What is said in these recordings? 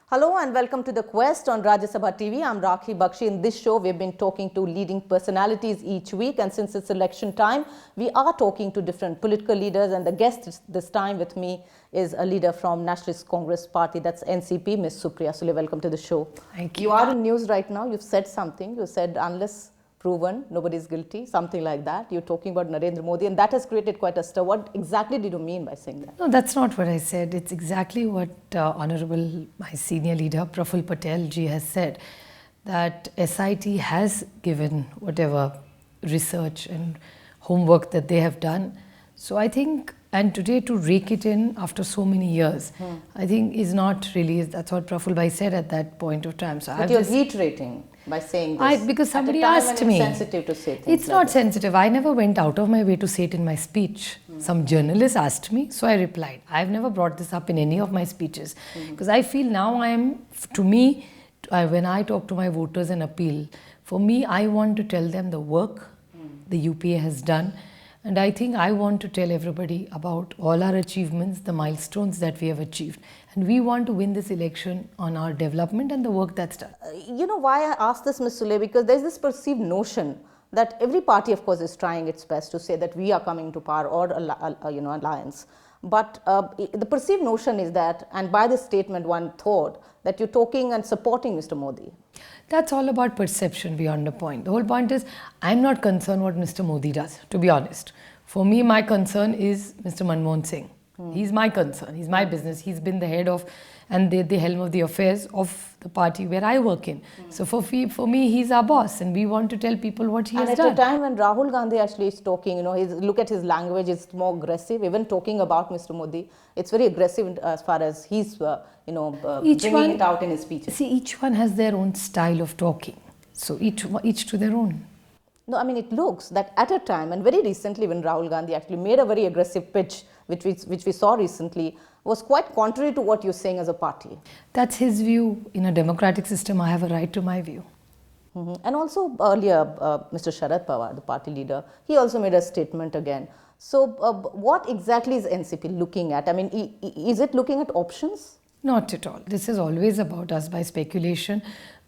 Hello and welcome to The Quest on Rajya Sabha TV. I'm Rakhee, Bakshee. In this show, we've been talking to leading personalities each week, and since it's election time, we are talking to different political leaders, and the guest this time with me is a leader from Nationalist Congress Party, that's NCP, Ms. Supriya Sule. Welcome to the show. Thank you. You are in news right now. You've said something. You said unless proven, nobody's guilty, something like that. You're talking about Narendra Modi, and that has created quite a stir. What exactly did you mean by saying that? No, that's not what I said. It's exactly what Honorable, my senior leader, Praful Patel ji has said, that SIT has given whatever research and homework that they have done. So I think, and today to rake it in after so many years, I think is not really, that's what Praful Bhai said at that point of time. So But you're reiterating by saying this. Because somebody at a time asked when me. It's sensitive to say things. It's like not that. sensitive. I never went out of my way to say it in my speech. Some journalist asked me, so I replied. I've never brought this up in any of my speeches because I feel now when I talk to my voters and appeal, for me, I want to tell them the work the UPA has done. And I think I want to tell everybody about all our achievements, the milestones that we have achieved. And we want to win this election on our development and the work that's done. You know why I asked this, Ms. Sule? Because there's this perceived notion that every party, of course, is trying its best to say that we are coming to power or alliance. But the perceived notion is that, and by this statement, one thought that you're talking and supporting Mr. Modi. That's all about perception beyond a point. The whole point is, I'm not concerned what Mr. Modi does, to be honest. For me, my concern is Mr. Manmohan Singh. He's my concern. He's my business. He's been the head of and the helm of the affairs of the party where I work in. So for me, he's our boss, and we want to tell people what he has done. And at a time when Rahul Gandhi actually is talking, look at his language, it's more aggressive. Even talking about Mr. Modi, it's very aggressive as far as he's, bringing it out in his speeches. See, each one has their own style of talking. So each to their own. No, I mean, it looks that at a time, and very recently when Rahul Gandhi actually made a very aggressive pitch, which we saw recently, was quite contrary to what you're saying as a party. That's his view. In a democratic system, I have a right to my view. And also earlier, Mr. Sharad Pawar, the party leader, he also made a statement again. So what exactly is NCP looking at? I mean, is it looking at options? Not at all. This is always about us by speculation.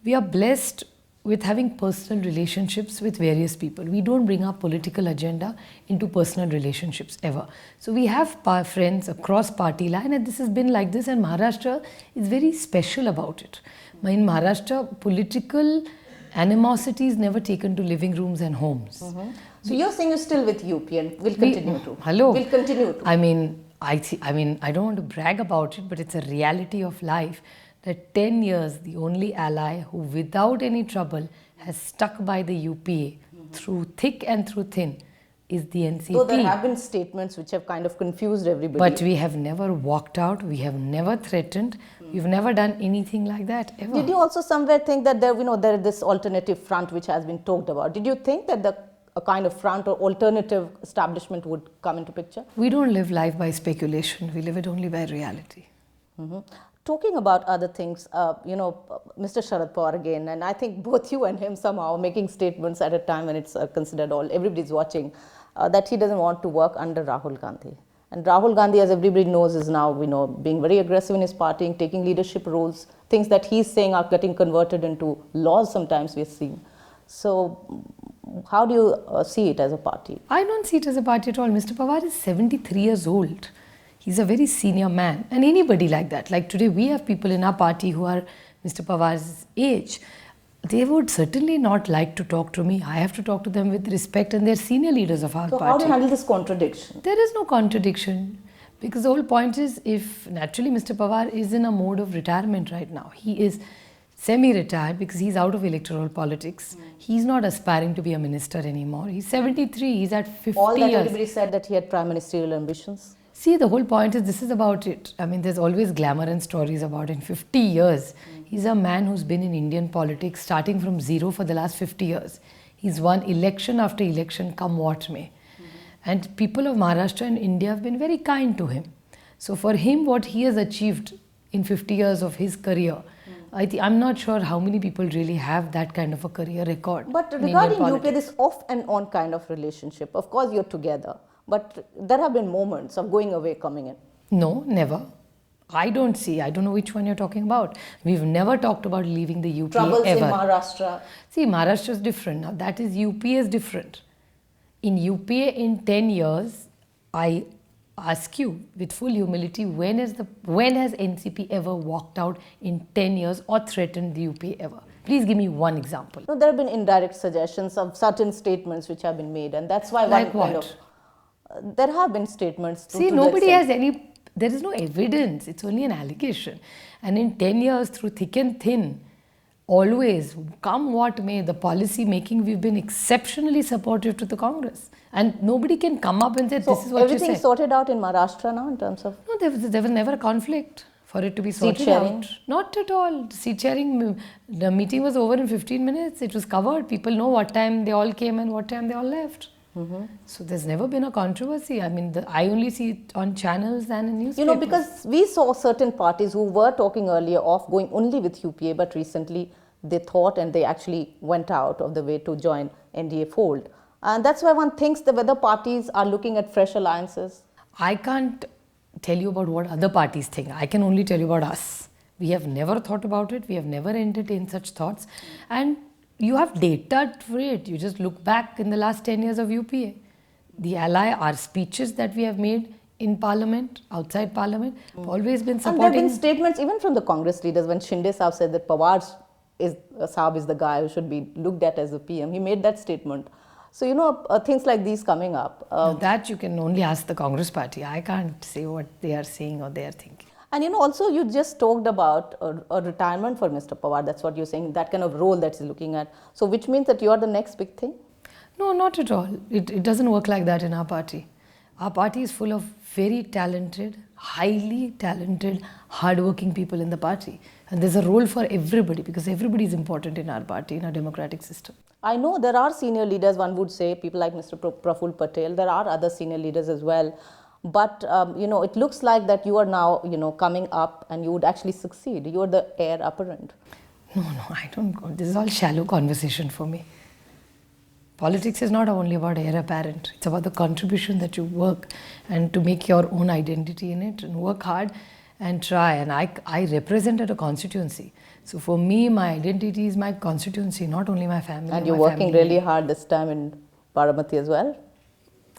We are blessed with having personal relationships with various people. We don't bring our political agenda into personal relationships ever. So we have friends across party line, and this has been like this, and Maharashtra is very special about it. In Maharashtra, political animosity is never taken to living rooms and homes. So you're saying you're still with UP and will continue to? Hello. Will continue to? I mean, I don't want to brag about it, but it's a reality of life that 10 years, the only ally who without any trouble has stuck by the UPA through thick and through thin is the NCP. So there have been statements which have kind of confused everybody. But we have never walked out, we have never threatened, we've never done anything like that ever. Did you also somewhere think that there is this alternative front which has been talked about? Did you think that a kind of front or alternative establishment would come into picture? We don't live life by speculation, we live it only by reality. Talking about other things, Mr. Sharad Pawar again, and I think both you and him somehow are making statements at a time when it's considered everybody's watching, that he doesn't want to work under Rahul Gandhi. And Rahul Gandhi, as everybody knows, is now, being very aggressive in his party, taking leadership roles. Things that he's saying are getting converted into laws sometimes we're seeing. So how do you see it as a party? I don't see it as a party at all. Mr. Pawar is 73 years old. He's a very senior man, and anybody like that. Like today, we have people in our party who are Mr. Pawar's age. They would certainly not like to talk to me. I have to talk to them with respect, and they're senior leaders of our party. So how do you handle this contradiction? There is no contradiction, because the whole point is, if naturally Mr. Pawar is in a mode of retirement right now. He is semi-retired because he's out of electoral politics. He's not aspiring to be a minister anymore. He's 73, he's at 50 All that years. everybody said that he had prime ministerial ambitions. See, the whole point is this is about it. I mean, there's always glamour and stories about it. In 50 years, he's a man who's been in Indian politics starting from zero for the last 50 years. He's won election after election, come what may. And people of Maharashtra and India have been very kind to him. So for him, what he has achieved in 50 years of his career, I'm not sure how many people really have that kind of a career record. But regarding UK, this off and on kind of relationship, of course you're together. But there have been moments of going away, coming in. No, never. I don't know which one you're talking about. We've never talked about leaving the UPA Troubles ever. in Maharashtra. See, Maharashtra is different. Now, that is UPA is different. In UPA in 10 years, I ask you with full humility, when has NCP ever walked out in 10 years or threatened the UPA ever? Please give me one example. No, there have been indirect suggestions of certain statements which have been made, and that's why Like one kind what? of there have been statements. See, to the nobody extent- has any, there is no evidence, it's only an allegation. And in 10 years, through thick and thin, always, come what may, the policy making, we've been exceptionally supportive to the Congress. And nobody can come up and say, So this is what you everything's said. sorted out in Maharashtra now in terms of No, there was never a conflict for it to be sorted sharing? out. Not at all. Seat sharing, the meeting was over in 15 minutes. It was covered. People know what time they all came and what time they all left. So there's never been a controversy. I mean, I only see it on channels and in newspapers. You know, because we saw certain parties who were talking earlier of going only with UPA, but recently they thought and they actually went out of the way to join NDA fold. And that's why one thinks that whether parties are looking at fresh alliances. I can't tell you about what other parties think. I can only tell you about us. We have never thought about it. We have never entertained such thoughts. And you have data for it. You just look back in the last 10 years of UPA. The ally, our speeches that we have made in Parliament, outside Parliament, have always been And there have supporting. been statements even from the Congress leaders when Shinde Saab said that Saab is the guy who should be looked at as a PM. He made that statement. So, you know, things like these coming up. Now that you can only ask the Congress party. I can't say what they are saying or they are thinking. And you know, also you just talked about a retirement for Mr. Pawar. That's what you're saying, that kind of role that he's looking at. So which means that you are the next big thing? No, not at all. It doesn't work like that in our party. Our party is full of very talented, highly talented, hardworking people in the party. And there's a role for everybody because everybody is important in our party, in our democratic system. I know there are senior leaders, one would say, people like Mr. Praful Patel. There are other senior leaders as well. But, you know, it looks like that you are now, you know, coming up and you would actually succeed. You are the heir apparent. No, I don't go. This is all shallow conversation for me. Politics is not only about heir apparent. It's about the contribution that you work and to make your own identity in it and work hard and try. And I represented a constituency. So for me, my identity is my constituency, not only my family. And you're my working family. really hard this time in Baramati as well.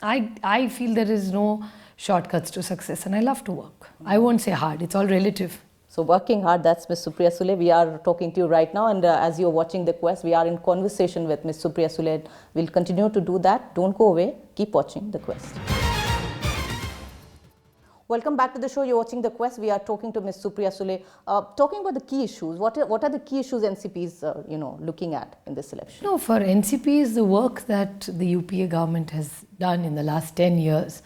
I feel there is no shortcuts to success and I love to work. I won't say hard, it's all relative. So working hard, that's Ms. Supriya Sule. We are talking to you right now, and as you're watching the Quest, we are in conversation with Ms. Supriya Sule. We'll continue to do that. Don't go away. Keep watching the Quest. Welcome back to the show. You're watching the Quest. We are talking to Ms. Supriya Sule, talking about the key issues. What are the key issues NCP is looking at in this election? No, for NCP is the work that the UPA government has done in the last 10 years.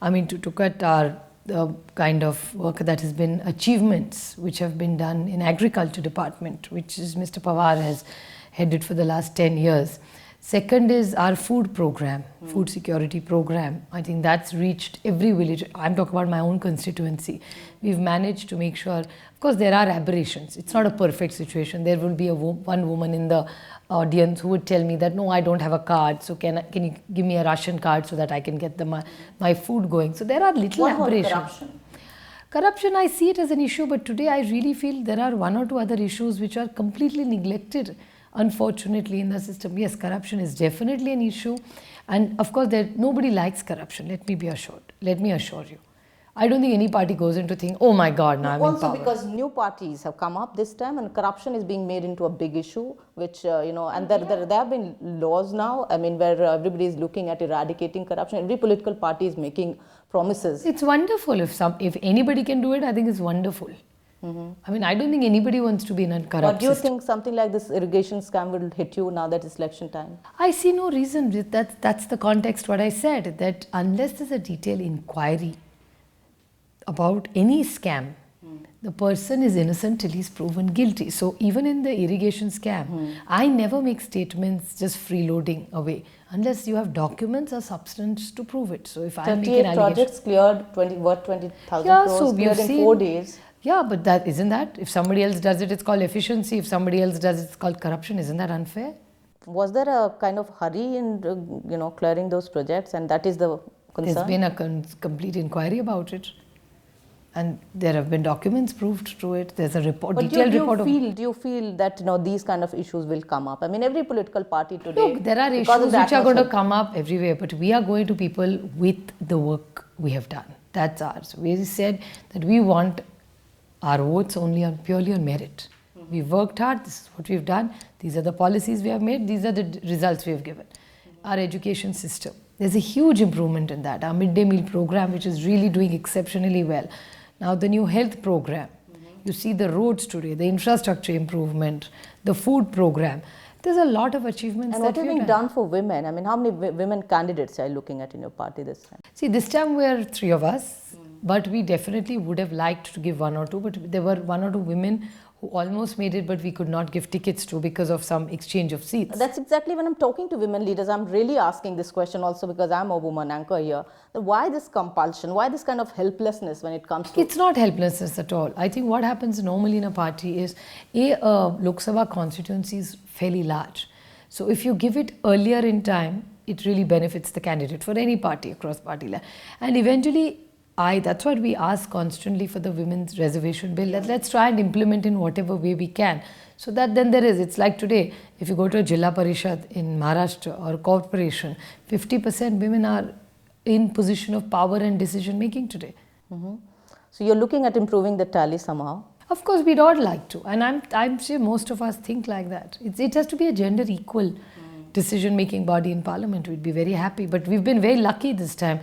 I mean, to look at the kind of work that has been achievements which have been done in agriculture department, which is Mr. Pawar has headed for the last 10 years. Second is our food program, food security program. I think that's reached every village. I'm talking about my own constituency. We've managed to make sure, of course there are aberrations. It's not a perfect situation. There will be one woman in the audience who would tell me that, no, I don't have a card. So can you give me a ration card so that I can get my food going. So there are little aberrations. Corruption. Corruption, I see it as an issue, but today I really feel there are one or two other issues which are completely neglected, unfortunately, in the system. Yes, corruption is definitely an issue, and of course, nobody likes corruption. Let me assure you. I don't think any party goes into thinking, oh my God, now I'm in Also power. because new parties have come up this time and corruption is being made into a big issue, which, and there have been laws now, I mean, where everybody is looking at eradicating corruption. Every political party is making promises. It's wonderful if anybody can do it. I think it's wonderful. I mean, I don't think anybody wants to be in a corrupt But do you system. think something like this irrigation scam will hit you now that it's election time? I see no reason. That's the context what I said, that unless there's a detailed inquiry about any scam, the person is innocent till he's proven guilty. So even in the irrigation scam, I never make statements just freeloading away unless you have documents or substance to prove it. So if I make 38 an allegation, projects cleared, 20,000 Yeah, crores so we've cleared in seen- 4 days. yeah, but that isn't that. If somebody else does it, it's called efficiency. If somebody else does it, it's called corruption. Isn't that unfair? Was there a kind of hurry in clearing those projects, and that is the concern? There's been a complete inquiry about it. And there have been documents proved to it. There's a report, But detailed report. do you feel that these kind of issues will come up? I mean, every political party today. Look, there are because of issues the which are going to atmosphere. come up everywhere, but we are going to people with the work we have done. That's ours. We said that we want our votes only purely on merit. We worked hard. This is what we've done. These are the policies we have made. These are the results we have given. Our education system. There's a huge improvement in that. Our midday meal program, which is really doing exceptionally well. Now the new health program. You see the roads today, the infrastructure improvement, the food program. There's a lot of achievements. And what is being done for women? I mean, how many women candidates are you looking at in your party this time? See, this time we're 3 of us, but we definitely would have liked to give 1 or 2, but there were 1 or 2 women who almost made it, but we could not give tickets to because of some exchange of seats. That's exactly when I'm talking to women leaders, I'm really asking this question also because I'm a woman anchor here. Why this compulsion? Why this kind of helplessness when it comes to... It's not helplessness at all. I think what happens normally in a party is, Lok Sabha constituency is fairly large. So if you give it earlier in time, it really benefits the candidate for any party across party line. And eventually, that's what we ask constantly for the women's reservation bill, that let's try and implement in whatever way we can. So that then there is, it's like today, if you go to a Jilla Parishad in Maharashtra or corporation, 50% women are in position of power and decision making today. So you're looking at improving the tally somehow? Of course, we'd all like to, and I'm sure most of us think like that. It has to be a gender equal decision making body in parliament. We'd be very happy, but we've been very lucky this time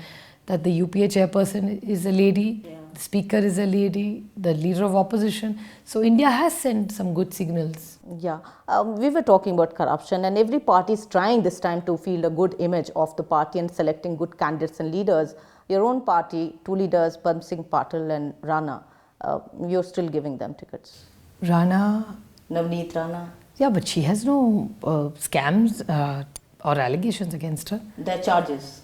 that the UPA chairperson is a lady, the speaker is a lady, the leader of opposition. So India has sent some good signals. Yeah, we were talking about corruption, and every party is trying this time to field a good image of the party and selecting good candidates and leaders. Your own party, 2 leaders, Padma Singh Patil and Rana, you're still giving them tickets. Rana? Navneet Rana? Yeah, but she has no scams or allegations against her. Their charges?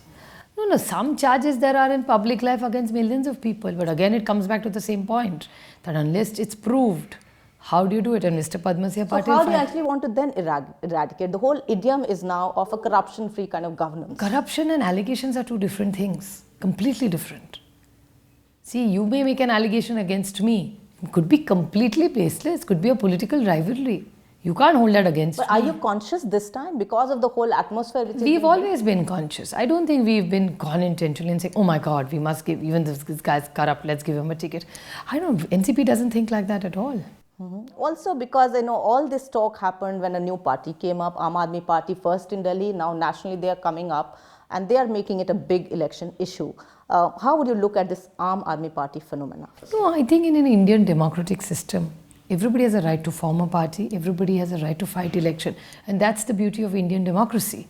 No, some charges there are in public life against millions of people. But again, it comes back to the same point, that unless it's proved, how do you do it? And Mr. Padma Singh Patil... So how do you actually want to then eradicate? The whole idiom is now of a corruption-free kind of governance. Corruption and allegations are 2 different things, completely different. See, you may make an allegation against me. It could be completely baseless, could be a political rivalry. You can't hold that against me. But are you conscious this time because of the whole atmosphere? We've always been conscious. I don't think we've been gone intentionally and saying, oh my God, we must give, even this guy's corrupt, let's give him a ticket. I don't, NCP doesn't think like that at all. Also because all this talk happened when a new party came up, Aam Aadmi Party first in Delhi, now nationally they are coming up and they are making it a big election issue. How would you look at this Aam Aadmi Party phenomena? No, I think in an Indian democratic system, everybody has a right to form a party, everybody has a right to fight election, and that's the beauty of Indian democracy.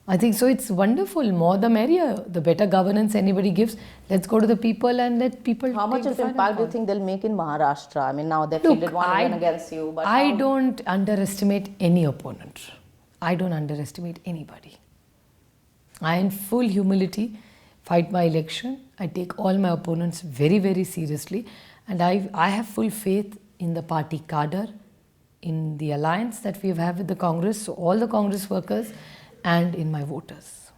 I think so, it's wonderful, more the merrier, the better governance anybody gives. Let's go to the people and let people... How much of impact do you think they'll make in Maharashtra? I mean, now they've fielded one again against you. But I don't underestimate any opponent. I don't underestimate anybody. I, in full humility, fight my election. I take all my opponents very, very seriously. And I have full faith in the party cadre, in the alliance that we have with the Congress, so all the Congress workers, and in my voters.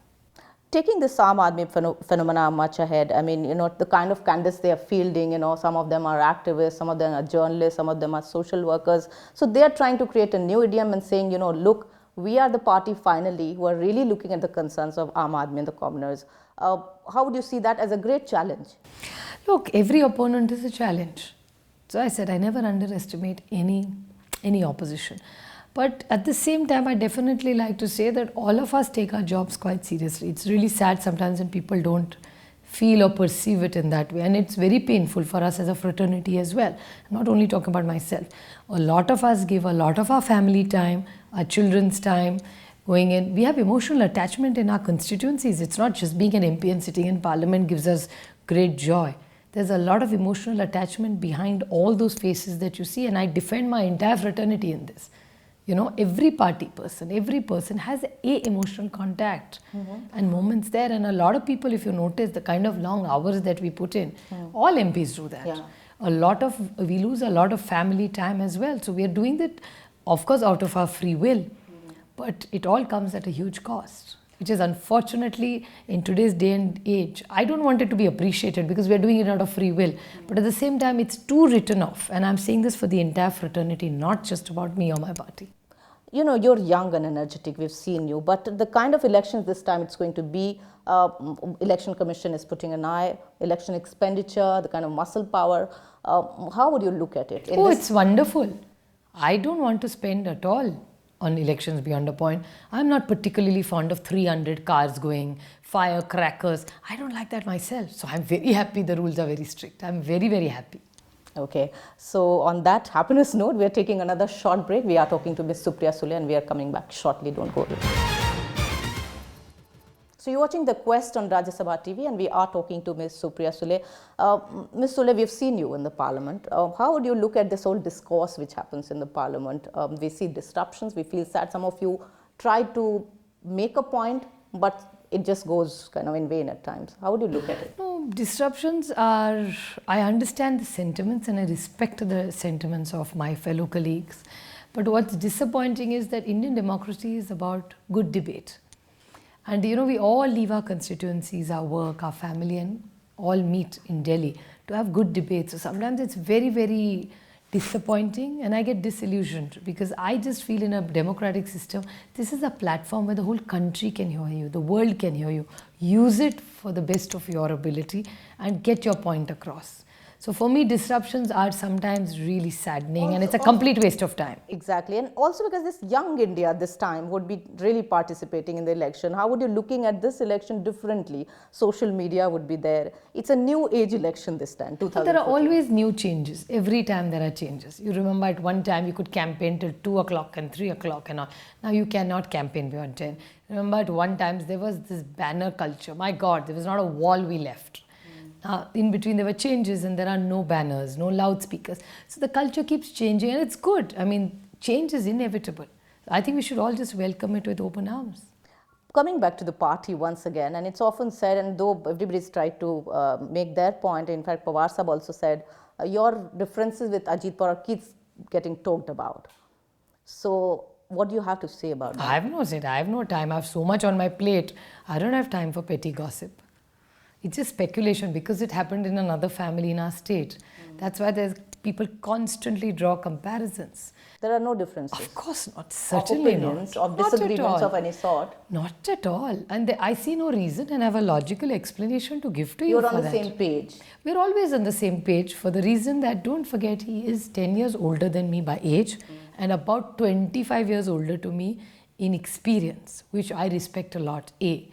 Taking this Aam Aadmi phenomena much ahead, I mean, the kind of candidates they are fielding, some of them are activists, some of them are journalists, some of them are social workers. So they are trying to create a new idiom and saying, look, we are the party finally who are really looking at the concerns of Aam Aadmi and the commoners. How would you see that as a great challenge? Look, every opponent is a challenge. So I said I never underestimate any opposition. But at the same time, I definitely like to say that all of us take our jobs quite seriously. It's really sad sometimes when people don't feel or perceive it in that way. And it's very painful for us as a fraternity as well. I'm not only talking about myself. A lot of us give a lot of our family time, our children's time, going in. We have emotional attachment in our constituencies. It's not just being an MP and sitting in parliament gives us great joy. There's a lot of emotional attachment behind all those faces that you see, and I defend my entire fraternity in this. Every party person, every person has a emotional contact and moments there, and a lot of people, if you notice the kind of long hours that we put in, all MPs do that. Yeah. We lose a lot of family time as well. So we are doing that, of course, out of our free will, but it all comes at a huge cost. which is unfortunately in today's day and age, I don't want it to be appreciated because we are doing it out of free will. But at the same time, it's too written off. And I'm saying this for the entire fraternity, not just about me or my party. You know, you're young and energetic, we've seen you, but the kind of elections this time it's going to be, election commission is putting an eye, election expenditure, the kind of muscle power, how would you look at it? Oh, it's wonderful. I don't want to spend at all on elections beyond a point. I'm not particularly fond of 300 cars going, firecrackers. I don't like that myself. So I'm very happy the rules are very strict. I'm very, very happy. Okay, so on that happiness note, we are taking another short break. We are talking to Ms. Supriya Sule and we are coming back shortly. Don't go away. So you're watching The Quest on Rajya Sabha TV and we are talking to Ms. Supriya Sule. Ms. Sule, we've seen you in the parliament. How would you look at this whole discourse which happens in the parliament? We see disruptions, we feel sad. Some of you try to make a point, but it just goes kind of in vain at times. How would you look at it? No, disruptions are, I understand the sentiments and I respect the sentiments of my fellow colleagues. But what's disappointing is that Indian democracy is about good debate. And you know, we all leave our constituencies, our work, our family and all meet in Delhi to have good debates. So sometimes it's very, very disappointing and I get disillusioned because I just feel in a democratic system, this is a platform where the whole country can hear you, the world can hear you. Use it for the best of your ability and get your point across. So for me, disruptions are sometimes really saddening and it's a complete waste of time. Exactly. And also because this young India this time would be really participating in the election. How would you looking at this election differently? Social media would be there. It's a new age election this time, 2014. There are always new changes. Every time there are changes. You remember at one time you could campaign till 2 o'clock and 3 o'clock and all. Now you cannot campaign beyond 10. Remember at one time there was this banner culture. My God, there was not a wall we left. In between there were changes and there are no banners, no loudspeakers. So the culture keeps changing and it's good. I mean, change is inevitable. I think we should all just welcome it with open arms. Coming back to the party once again, and it's often said, and though everybody's tried to make their point, in fact, Pawar Sahab also said, your differences with Ajit Pawar keeps getting talked about. So what do you have to say about that? I have no say. I have no time. I have so much on my plate. I don't have time for petty gossip. It's just speculation because it happened in another family in our state. That's why there's people constantly draw comparisons. There are no differences. Of course not. Certainly opinions, not. Of disagreements of any sort. Not at all. And I see no reason and I have a logical explanation to give to you. You're on the same page. We're always on the same page for the reason that, don't forget, he is 10 years older than me by age and about 25 years older to me in experience, which I respect a lot, A.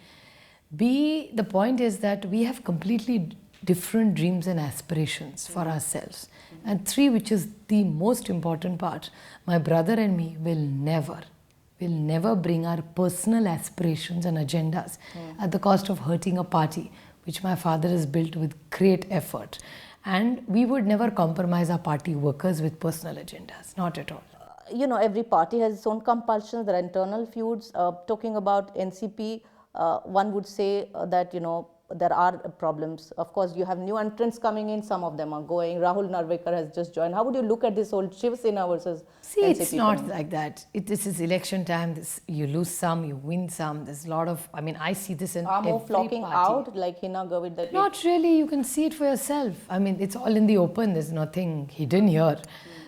B, the point is that we have completely different dreams and aspirations for ourselves. And 3, which is the most important part, my brother and me will never bring our personal aspirations and agendas at the cost of hurting a party, which my father has built with great effort. And we would never compromise our party workers with personal agendas, not at all. You know, every party has its own compulsions, there are internal feuds. Talking about NCP, one would say that, you know, there are problems. Of course, you have new entrants coming in, some of them are going. Rahul Narvekar has just joined. How would you look at this whole Shiv Sena versus See, NCP it's not like that. This is election time. You lose some, you win some. There's a lot of, I mean, I see this in every more flocking party. out like Hina Gavit? That Not really. You can see it for yourself. I mean, it's all in the open. There's nothing hidden here.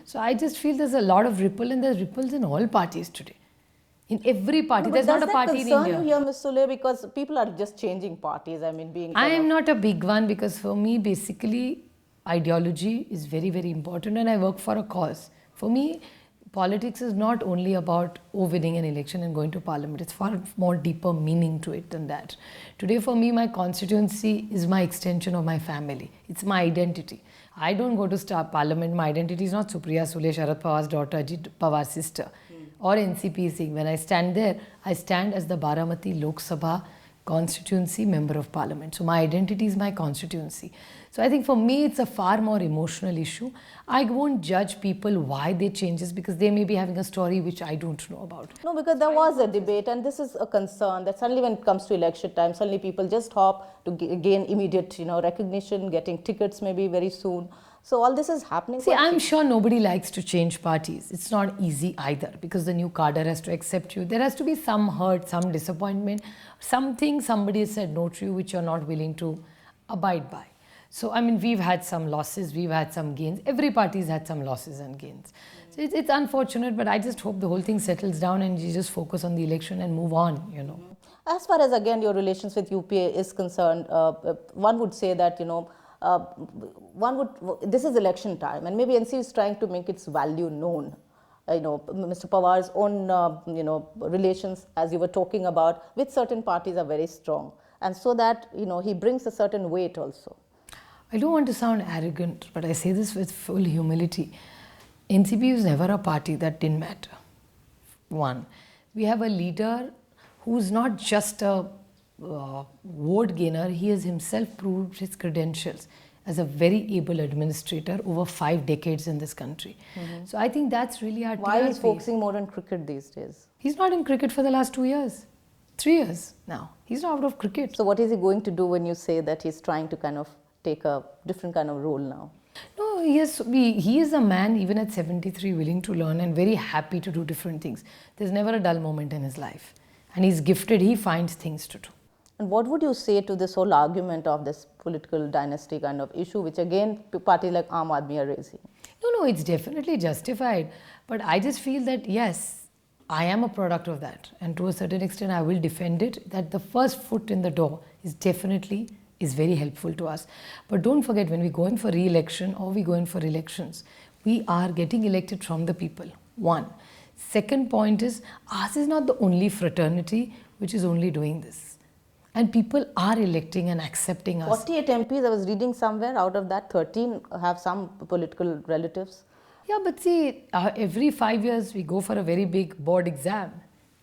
So I just feel there's a lot of ripple and there's ripples in all parties today. In every party. There's not a party in India. Does that concern you here, Ms. Sule? Because people are just changing parties. I mean, being... I am not a big one because for me, basically, ideology is very, very important and I work for a cause. For me, politics is not only about winning an election and going to parliament. It's far more deeper meaning to it than that. Today, for me, my constituency is my extension of my family. It's my identity. I don't go to parliament. My identity is not Supriya Sule, Sharad Pawar's daughter, Ajit Pawar's sister. Or NCP Singh. When I stand there, I stand as the Baramati Lok Sabha constituency member of parliament. So my identity is my constituency. So I think for me, it's a far more emotional issue. I won't judge people why they change this because they may be having a story which I don't know about. No, because there was a debate and this is a concern that suddenly when it comes to election time, suddenly people just hop to gain immediate, you know, recognition, getting tickets maybe very soon. So all this is happening. See, I'm sure nobody likes to change parties. It's not easy either because the new cadre has to accept you. There has to be some hurt, some disappointment, something somebody has said no to you which you're not willing to abide by. So, I mean, we've had some losses, we've had some gains. Every party's had some losses and gains. So it's unfortunate, but I just hope the whole thing settles down and you just focus on the election and move on, you know. As far as again your relations with UPA is concerned, one would say that, you know, this is election time and maybe NC is trying to make its value known. You know, Mr. Pawar's own, you know, relations, as you were talking about, with certain parties are very strong. And so that, you know, he brings a certain weight also. I don't want to sound arrogant, but I say this with full humility. NCP was never a party that didn't matter. One, we have a leader who's not just a vote gainer, he has himself proved his credentials as a very able administrator over 5 decades in this country. So I think that's really our Why is TRP. focusing more on cricket these days? He's not in cricket for the last 2 years, 3 years now. He's not out of cricket. So what is he going to do when you say that he's trying to kind of take a different kind of role now? No, he is a man even at 73 willing to learn and very happy to do different things. There's never a dull moment in his life. And he's gifted, he finds things to do. And what would you say to this whole argument of this political dynasty kind of issue, which again parties like Aam Aadmi are raising? No, it's definitely justified. But I just feel that yes, I am a product of that. And to a certain extent, I will defend it, that the first foot in the door is definitely very helpful to us. But don't forget, when we go in for re-election or we go in for elections, we are getting elected from the people. One. Second point is, ours is not the only fraternity which is only doing this. And people are electing and accepting us. 48 MPs, I was reading somewhere, out of that 13 have some political relatives. Yeah, but see, every 5 years we go for a very big board exam.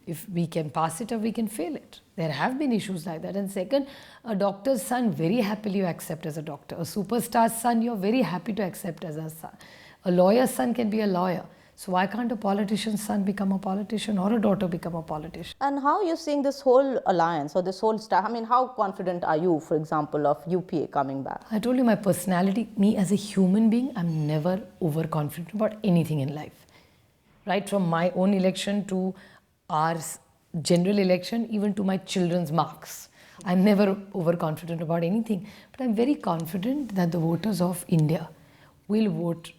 If we can pass it or we can fail it. There have been issues like that. And second, a doctor's son, very happily you accept as a doctor. A superstar's son, you're very happy to accept as a son. A lawyer's son can be a lawyer. So why can't a politician's son become a politician or a daughter become a politician? And how are you seeing this whole alliance or this whole stuff? I mean, how confident are you, for example, of UPA coming back? I told you my personality, me as a human being, I'm never overconfident about anything in life. Right from my own election to our general election, even to my children's marks. I'm never overconfident about anything. But I'm very confident that the voters of India will vote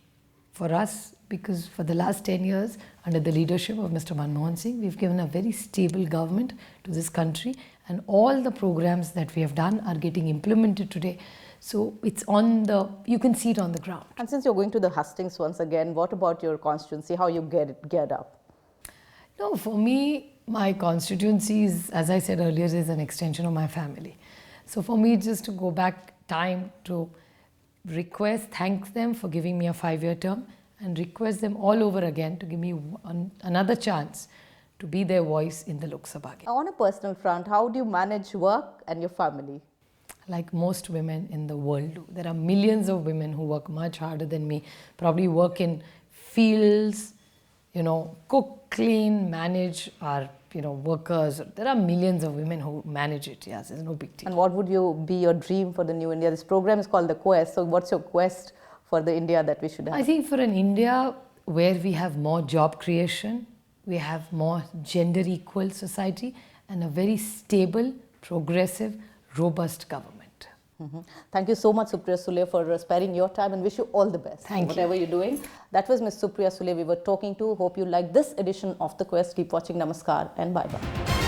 for us because for the last 10 years, under the leadership of Mr. Manmohan Singh, we've given a very stable government to this country and all the programs that we have done are getting implemented today. So it's on the, you can see it on the ground. And since you're going to the hustings once again, what about your constituency? How you get it geared up? No, for me, my constituency is, as I said earlier, is an extension of my family. So for me, just to go back time to thank them for giving me a 5-year term and request them all over again to give me another chance to be their voice in the Lok Sabha. On a personal front, how do you manage work and your family? Like most women in the world do. There are millions of women who work much harder than me, probably work in fields, you know, cook, clean, manage our, you know, workers. There are millions of women who manage it. Yes, there's no big deal. And what would be your dream for the new India? This program is called the Quest. So what's your quest for the India that we should have? I think for an India where we have more job creation, we have more gender equal society and a very stable, progressive, robust government. Thank you so much, Supriya Sule, for sparing your time and wish you all the best. Thank you. Whatever you're doing. That was Ms. Supriya Sule we were talking to. Hope you like this edition of The Quest. Keep watching. Namaskar and bye-bye.